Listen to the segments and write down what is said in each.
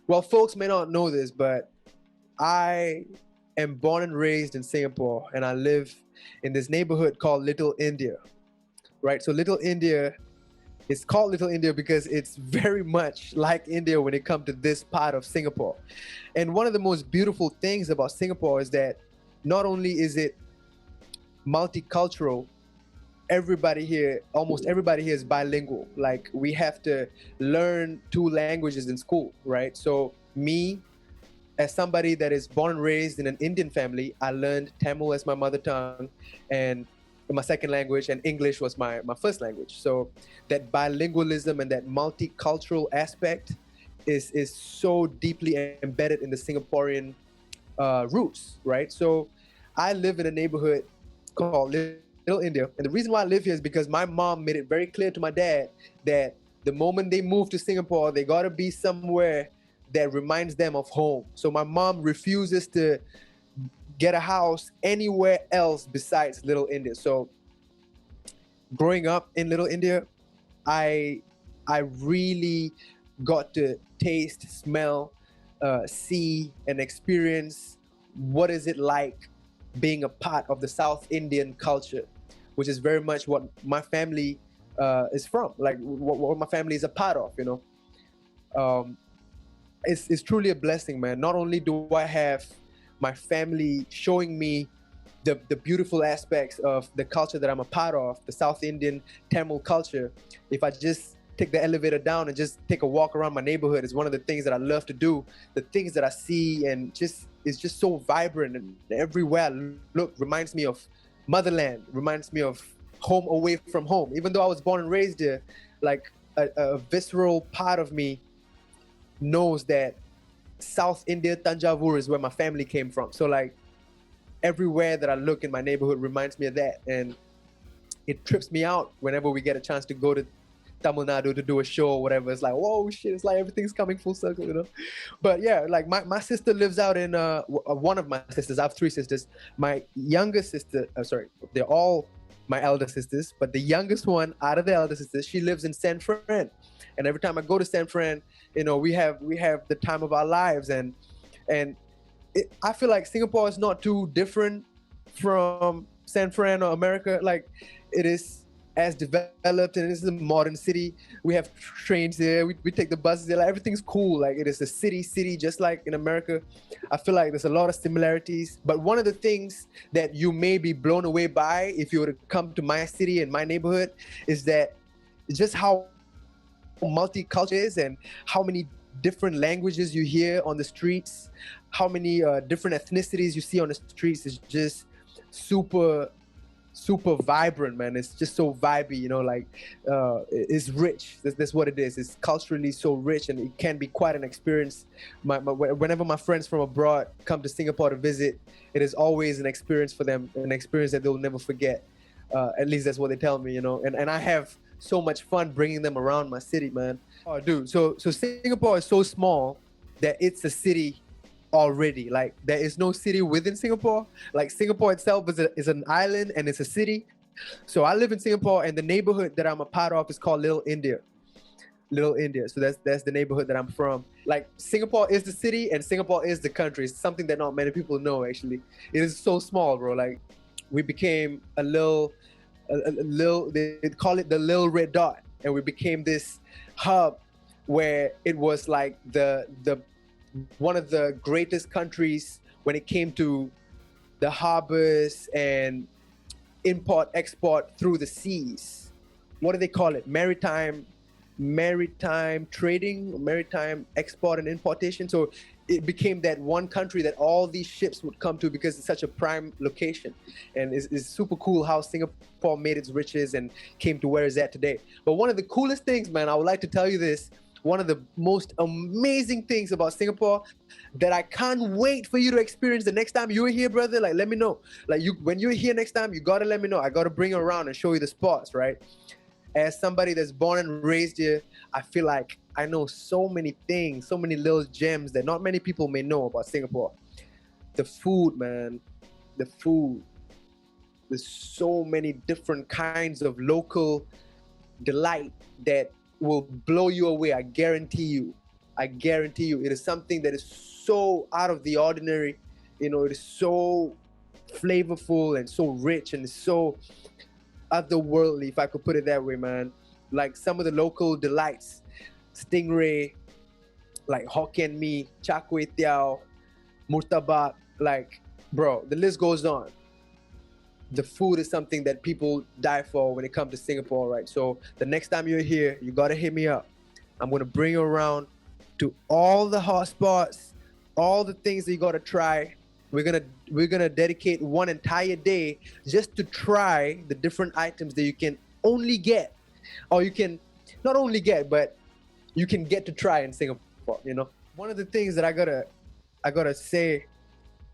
Well, folks may not know this, but I am born and raised in Singapore, and I live in this neighborhood called Little India, right? So Little India is called Little India because it's very much like India when it comes to this part of Singapore. And one of the most beautiful things about Singapore is that not only is it multicultural, everybody here, almost everybody here is bilingual. Like we have to learn two languages in school, right? So me, as somebody that is born and raised in an Indian family, I learned Tamil as my mother tongue and my second language, and English was my first language. So that bilingualism and that multicultural aspect is so deeply embedded in the Singaporean roots, right? So I live in a neighborhood called Little India, and the reason why I live here is because my mom made it very clear to my dad that the moment they move to Singapore, they gotta be somewhere that reminds them of home. So my mom refuses to get a house anywhere else besides Little India. So growing up in Little India, I I really got to taste, smell, see, and experience what is it like being a part of the South Indian culture, which is very much what my family is from, like what my family is a part of, you know. Um, it's truly a blessing, man. Not only do I have my family showing me the beautiful aspects of the culture that I'm a part of, the South Indian Tamil culture. If I just take the elevator down and just take a walk around my neighborhood, is one of the things that I love to do. The things that I see and just it's just so vibrant, and everywhere I look reminds me of motherland, reminds me of home away from home. Even though I was born and raised there, like a visceral part of me knows that South India, Tanjavur is where my family came from. So like everywhere that I look in my neighborhood reminds me of that, and it trips me out whenever we get a chance to go to Tamil Nadu to do a show or whatever. It's like, whoa, shit! It's like everything's coming full circle, you know. But yeah, like my sister lives out in one of my sisters. I have three sisters. My youngest sister, sorry, they're all my elder sisters, but the youngest one out of the elder sisters, she lives in San Fran, and every time I go to San Fran, you know, we have the time of our lives, and I feel like Singapore is not too different from San Fran or America. Like it is as developed, and it's a modern city. We have trains there. We take the buses there. Like everything's cool. Like it is a city, just like in America. I feel like there's a lot of similarities. But one of the things that you may be blown away by if you were to come to my city and my neighborhood is that just how multicultural it is and how many different languages you hear on the streets, how many different ethnicities you see on the streets is just super vibrant, man. It's just so vibey, you know, like it's rich. That's what it is. It's culturally so rich, and it can be quite an experience. Whenever my friends from abroad come to Singapore to visit, it is always an experience for them, an experience that they'll never forget. At least that's what they tell me, you know. And I have so much fun bringing them around my city, man. Oh, dude. So Singapore is so small that it's a city already. Like there is no city within Singapore. Like Singapore itself is an island and it's a city. So I live in Singapore, and the neighborhood that I'm a part of is called Little India. Little India. So that's the neighborhood that I'm from. Like Singapore is the city and Singapore is the country. It's something that not many people know actually. It is so small, bro. Like we became a little they call it the little red dot, and we became this hub where it was like the one of the greatest countries when it came to the harbors and import export through the seas. What do they call it? Maritime trading, maritime export and importation. So it became that one country that all these ships would come to because it's such a prime location. And it's super cool how Singapore made its riches and came to where it's at today. But one of the coolest things, man, I would like to tell you this, one of the most amazing things about Singapore that I can't wait for you to experience the next time you're here, brother. Like, let me know. Like, when you're here next time, you gotta let me know. I gotta bring you around and show you the spots, right? As somebody that's born and raised here, I feel like I know so many things, so many little gems that not many people may know about Singapore. The food, man, the food. There's so many different kinds of local delight that will blow you away. I guarantee you. I guarantee you, it is something that is so out of the ordinary. You know, it is so flavorful and so rich and so otherworldly, if I could put it that way, man. Like some of the local delights, stingray, like Hokkien mee, char kway teow, murtabak, like, bro, the list goes on. The food is something that people die for when it comes to Singapore, right? So the next time you're here, you gotta hit me up. I'm gonna bring you around to all the hot spots, all the things that you gotta try. We're gonna dedicate one entire day just to try the different items that you can only get, or you can not only get, but you can get to try in Singapore. You know, one of the things that I gotta say,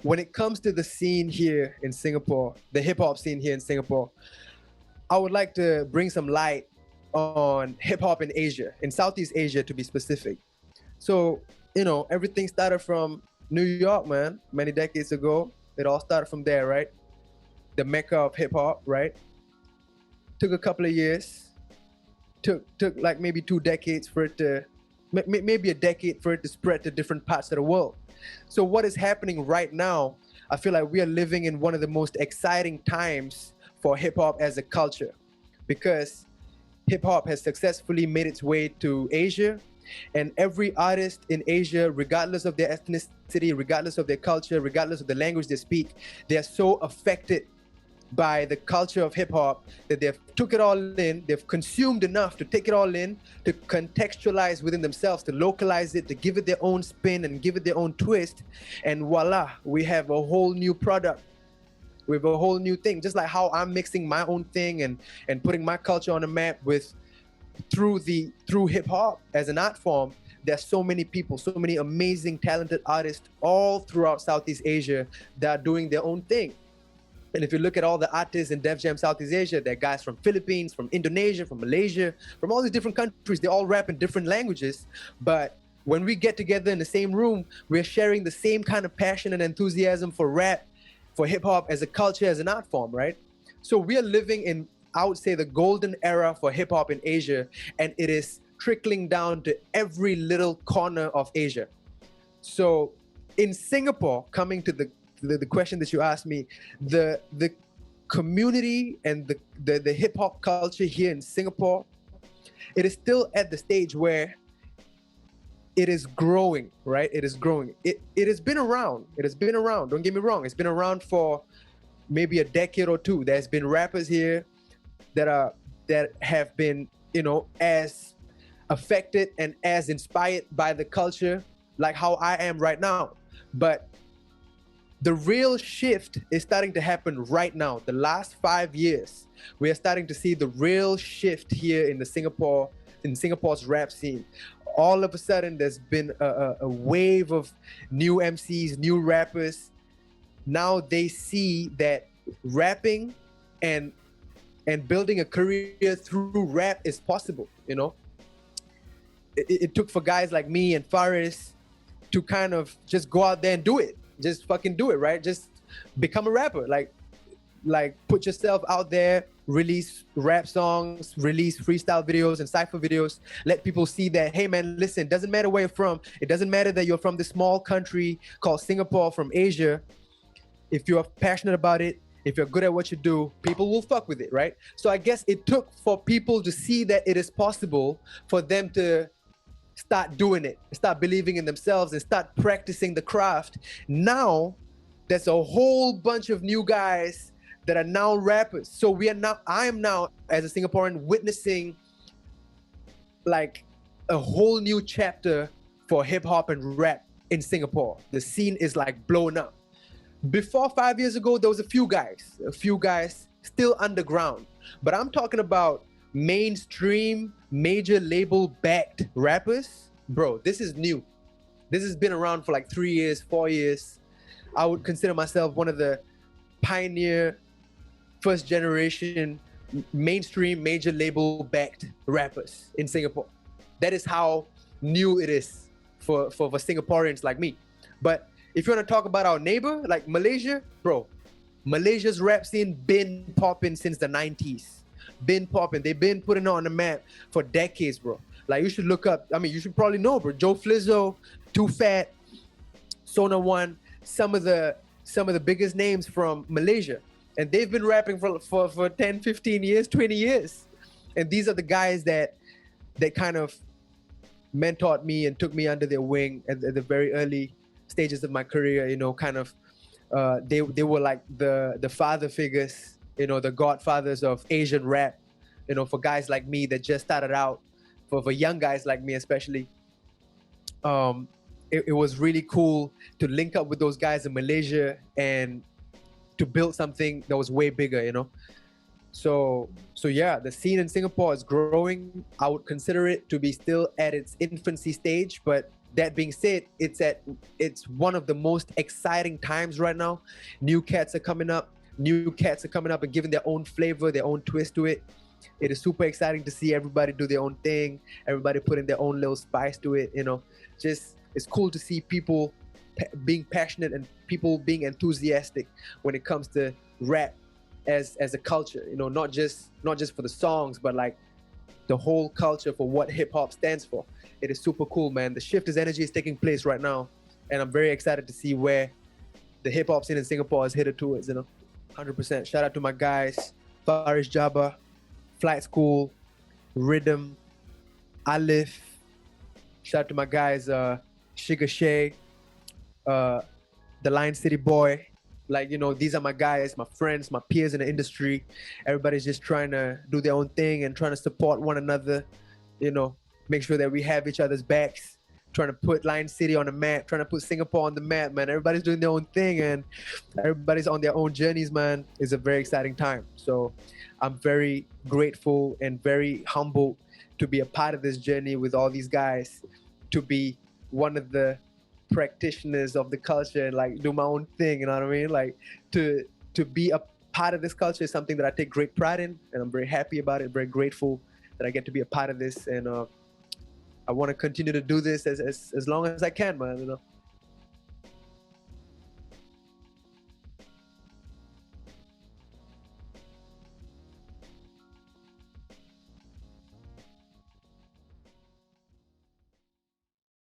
when it comes to the scene here in Singapore, the hip hop scene here in Singapore, I would like to bring some light on hip hop in Asia, in Southeast Asia to be specific. So, you know, everything started from New York, man, many decades ago. It all started from there, right? The mecca of hip hop, right? Took a couple of years, took like maybe 2 decades for it to, maybe a decade for it to spread to different parts of the world. So what is happening right now, I feel like we are living in one of the most exciting times for hip hop as a culture, because hip hop has successfully made its way to Asia, and every artist in Asia, regardless of their ethnicity, regardless of their culture, regardless of the language they speak, they are so affected by the culture of hip hop that they've took it all in, they've consumed enough to take it all in, to contextualize within themselves, to localize it, to give it their own spin and give it their own twist, and voila, we have a whole new product. We have a whole new thing, just like how I'm mixing my own thing and putting my culture on the map with through hip hop as an art form. There's so many people, so many amazing, talented artists all throughout Southeast Asia that are doing their own thing. And if you look at all the artists in Def Jam Southeast Asia, they're guys from Philippines, from Indonesia, from Malaysia, from all these different countries. They all rap in different languages. But when we get together in the same room, we're sharing the same kind of passion and enthusiasm for rap, for hip hop as a culture, as an art form, right? So we are living in, I would say, the golden era for hip hop in Asia, and it is trickling down to every little corner of Asia. So in Singapore, coming to the question that you asked me, the community and the hip hop culture here in Singapore, it is still at the stage where it is growing, right? It is growing. It has been around. It has been around. Don't get me wrong. It's been around for maybe a decade or two. There's been rappers here that have been, you know, as affected and as inspired by the culture, like how I am right now. But the real shift is starting to happen right now. The last 5 years, we are starting to see the real shift here in Singapore's rap scene. All of a sudden, there's been a wave of new MCs, new rappers. Now they see that rapping and building a career through rap is possible, you know? It took for guys like me and Faris to kind of just go out there and do it. Just fucking do it, right? Just become a rapper. Like put yourself out there, release rap songs, release freestyle videos and cypher videos. Let people see that, hey man, listen, doesn't matter where you're from. It doesn't matter that you're from this small country called Singapore from Asia. If you're passionate about it, if you're good at what you do, people will fuck with it, right? So I guess it took for people to see that it is possible for them to start doing it, start believing in themselves and start practicing the craft. Now, there's a whole bunch of new guys that are now rappers. So I am now, as a Singaporean, witnessing like a whole new chapter for hip hop and rap in Singapore. The scene is like blown up. Before 5 years ago, there was a few guys still underground. But I'm talking about mainstream, major label backed rappers. Bro, this is new. This has been around for like 3 years, 4 years. I would consider myself one of the pioneer, first generation, mainstream, major label backed rappers in Singapore. That is how new it is for Singaporeans like me. But if you want to talk about our neighbor, like Malaysia, bro, Malaysia's rap scene been popping since the 90s. Been popping. They've been putting it on the map for decades, bro. Like you should look up. I mean, you should probably know, bro. Joe Flizzo, Too Fat, Sona One, some of the biggest names from Malaysia, and they've been rapping for 10, 15 years, 20 years, and these are the guys that kind of mentored me and took me under their wing at the very early stages of my career. You know, kind of they were like the father figures, you know, the godfathers of Asian rap, you know, for guys like me that just started out, for young guys like me especially. It was really cool to link up with those guys in Malaysia and to build something that was way bigger, you know. So yeah, the scene in Singapore is growing. I would consider it to be still at its infancy stage, but that being said, it's one of the most exciting times right now. New cats are coming up and giving their own flavor, their own twist to it. It is super exciting to see everybody do their own thing, everybody putting their own little spice to it, you know. Just, it's cool to see people being passionate and people being enthusiastic when it comes to rap as a culture, you know, not just for the songs, but like the whole culture for what hip hop stands for. It is super cool, man. The shift is energy is taking place right now, and I'm very excited to see where the hip hop scene in Singapore is headed towards, you know. 100%. Shout out to my guys, Farish Jabba, Flight School, Rhythm, Alif. Shout out to my guys, Sugar Shay, the Lion City Boy. Like, you know, these are my guys, my friends, my peers in the industry. Everybody's just trying to do their own thing and trying to support one another, you know, make sure that we have each other's backs, trying to put Lion City on the map, trying to put Singapore on the map, man. Everybody's doing their own thing and everybody's on their own journeys, man. It's a very exciting time. So I'm very grateful and very humbled to be a part of this journey with all these guys, to be one of the practitioners of the culture and like do my own thing, you know what I mean? Like to be a part of this culture is something that I take great pride in, and I'm very happy about it, very grateful that I get to be a part of this, and I want to continue to do this as long as I can, man, you know.